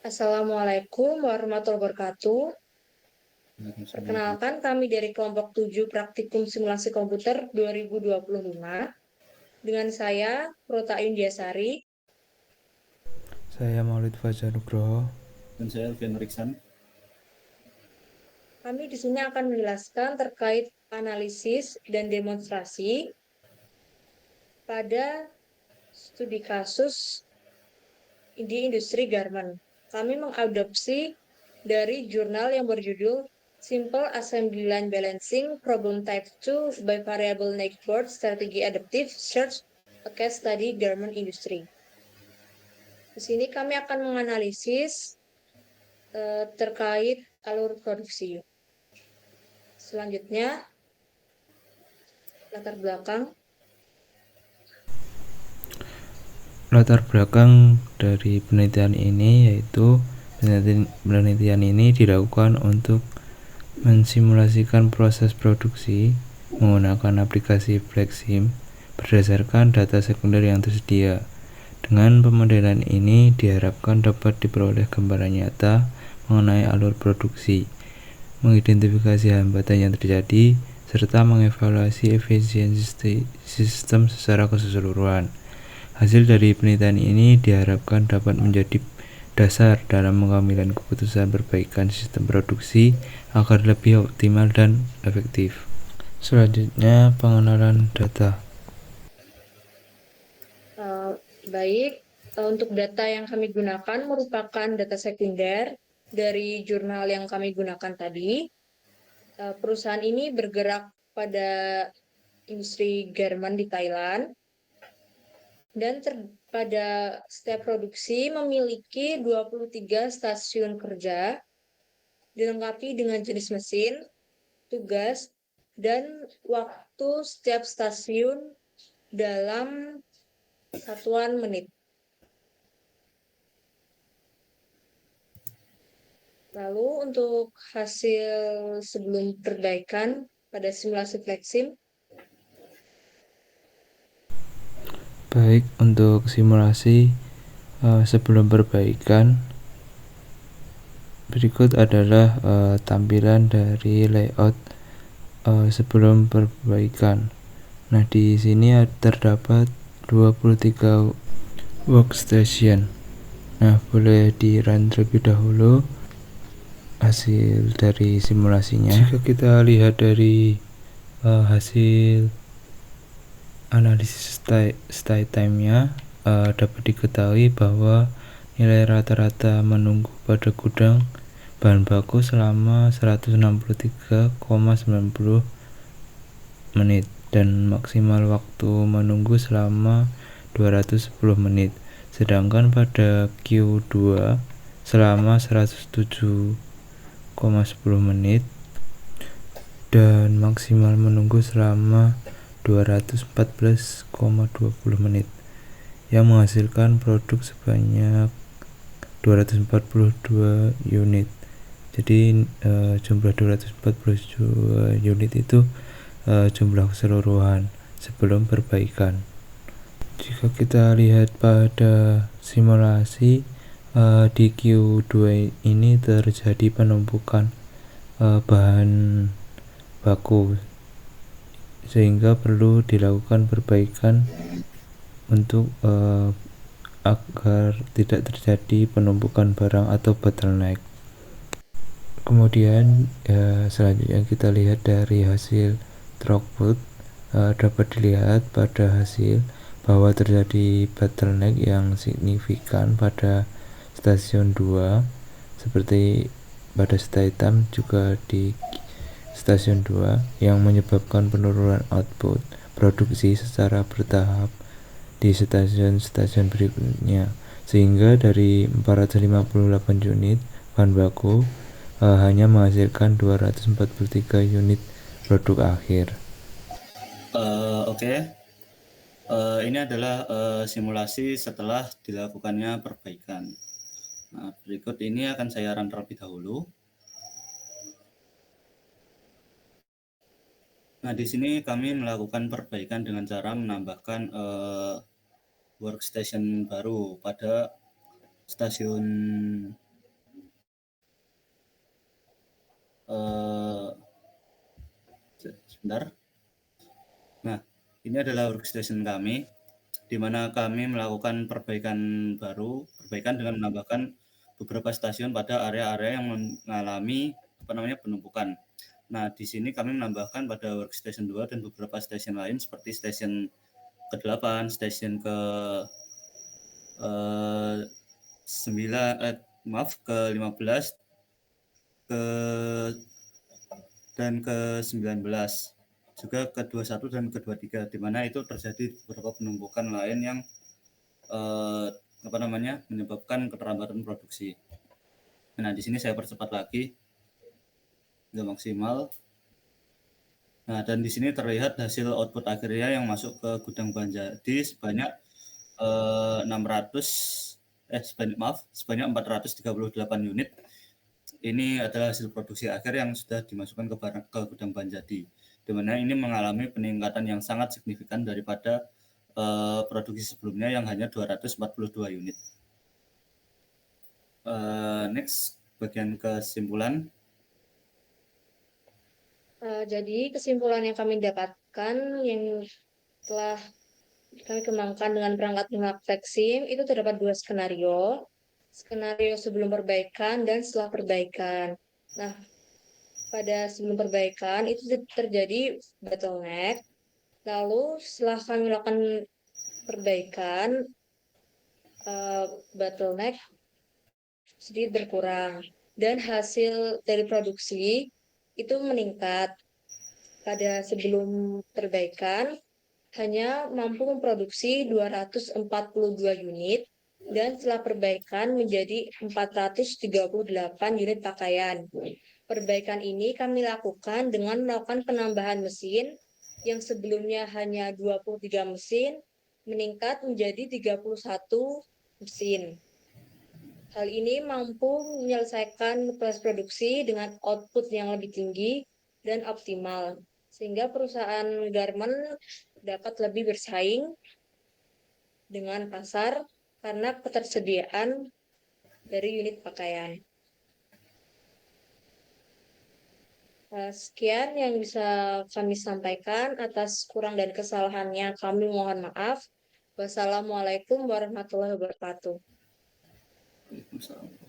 Assalamualaikum warahmatullahi wabarakatuh. Perkenalkan, kami dari kelompok 7 Praktikum Simulasi Komputer 2025. Dengan saya, Prota Indiasari. Saya Maulid Fajar Nugroho. Dan saya Alfian Riksan. Kami di sini akan menjelaskan terkait analisis dan demonstrasi pada studi kasus di industri garmen. Kami mengadopsi dari jurnal yang berjudul Simple Assembly Line Balancing Problem Type 2 by Variable Network Strategy Adaptive Search a Case Study Garment Industry. Di sini kami akan menganalisis terkait alur produksi. Selanjutnya, latar belakang. Latar belakang dari penelitian ini yaitu penelitian ini dilakukan untuk mensimulasikan proses produksi menggunakan aplikasi FlexSim berdasarkan data sekunder yang tersedia. Dengan pemodelan ini diharapkan dapat diperoleh gambaran nyata mengenai alur produksi, mengidentifikasi hambatan yang terjadi, serta mengevaluasi efisiensi sistem secara keseluruhan. Hasil dari penelitian ini diharapkan dapat menjadi dasar dalam pengambilan keputusan perbaikan sistem produksi agar lebih optimal dan efektif. Selanjutnya, pengenalan data. Baik, untuk data yang kami gunakan merupakan data sekunder dari jurnal yang kami gunakan tadi. Perusahaan ini bergerak pada industri garment di Thailand. Dan pada setiap produksi memiliki 23 stasiun kerja, dilengkapi dengan jenis mesin, tugas, dan waktu setiap stasiun dalam satuan menit. Lalu untuk hasil sebelum perbaikan pada simulasi FlexSim. Baik, untuk simulasi sebelum perbaikan, berikut adalah tampilan dari layout sebelum perbaikan. Nah, di sini terdapat 23 workstation. Nah, boleh di-run terlebih dahulu hasil dari simulasinya. Jika kita lihat dari hasil analisis stay time-nya, dapat diketahui bahwa nilai rata-rata menunggu pada gudang bahan baku selama 163,90 menit dan maksimal waktu menunggu selama 210 menit. Sedangkan pada Q2 selama 107,10 menit dan maksimal menunggu selama 214,20 menit yang menghasilkan produk sebanyak 242 unit. Jadi jumlah 242 unit itu jumlah keseluruhan sebelum perbaikan. Jika kita lihat pada simulasi di Q2 ini terjadi penumpukan bahan baku sehingga perlu dilakukan perbaikan untuk agar tidak terjadi penumpukan barang atau bottleneck. Kemudian selanjutnya kita lihat dari hasil throughput. Dapat dilihat pada hasil bahwa terjadi bottleneck yang signifikan pada stasiun 2 seperti pada stay time juga di stasiun 2 yang menyebabkan penurunan output produksi secara bertahap di stasiun-stasiun berikutnya, sehingga dari 458 unit bahan baku hanya menghasilkan 243 unit produk akhir. Oke. Ini adalah simulasi setelah dilakukannya perbaikan. Nah, berikut ini akan saya run terlebih dahulu. Nah, di sini kami melakukan perbaikan dengan cara menambahkan workstation baru pada stasiun eh, sebentar. Nah, ini adalah workstation kami, di mana kami melakukan perbaikan dengan menambahkan beberapa stasiun pada area-area yang mengalami penumpukan. Nah, di sini kami menambahkan pada workstation 2 dan beberapa stasiun lain seperti stasiun ke-8, stasiun ke-15, ke dan ke-19, juga ke-21 dan ke-23, di mana itu terjadi beberapa penumpukan lain yang menyebabkan keterlambatan produksi. Nah, di sini saya percepat lagi hingga maksimal. Nah, dan di sini terlihat hasil output akhirnya yang masuk ke gudang Banjadi sebanyak 438 unit. Ini adalah hasil produksi akhir yang sudah dimasukkan ke gudang Banjadi, di mana ini mengalami peningkatan yang sangat signifikan daripada produksi sebelumnya yang hanya 242 unit. Next, bagian kesimpulan. Jadi kesimpulan yang kami dapatkan yang telah kami kembangkan dengan perangkat lunak Flexim itu terdapat 2 skenario. Skenario sebelum perbaikan dan setelah perbaikan. Nah, pada sebelum perbaikan itu terjadi bottleneck. Lalu setelah kami melakukan perbaikan, bottleneck sedikit berkurang. Dan hasil dari produksi itu meningkat. Pada sebelum perbaikan, hanya mampu memproduksi 242 unit dan setelah perbaikan menjadi 438 unit pakaian. Perbaikan ini kami lakukan dengan melakukan penambahan mesin yang sebelumnya hanya 23 mesin meningkat menjadi 31 mesin. Hal ini mampu menyelesaikan proses produksi dengan output yang lebih tinggi dan optimal, sehingga perusahaan garment dapat lebih bersaing dengan pasar karena ketersediaan dari unit pakaian. Sekian yang bisa kami sampaikan. Atas kurang dan kesalahannya kami mohon maaf. Wassalamualaikum warahmatullahi wabarakatuh. Waalaikumsalam.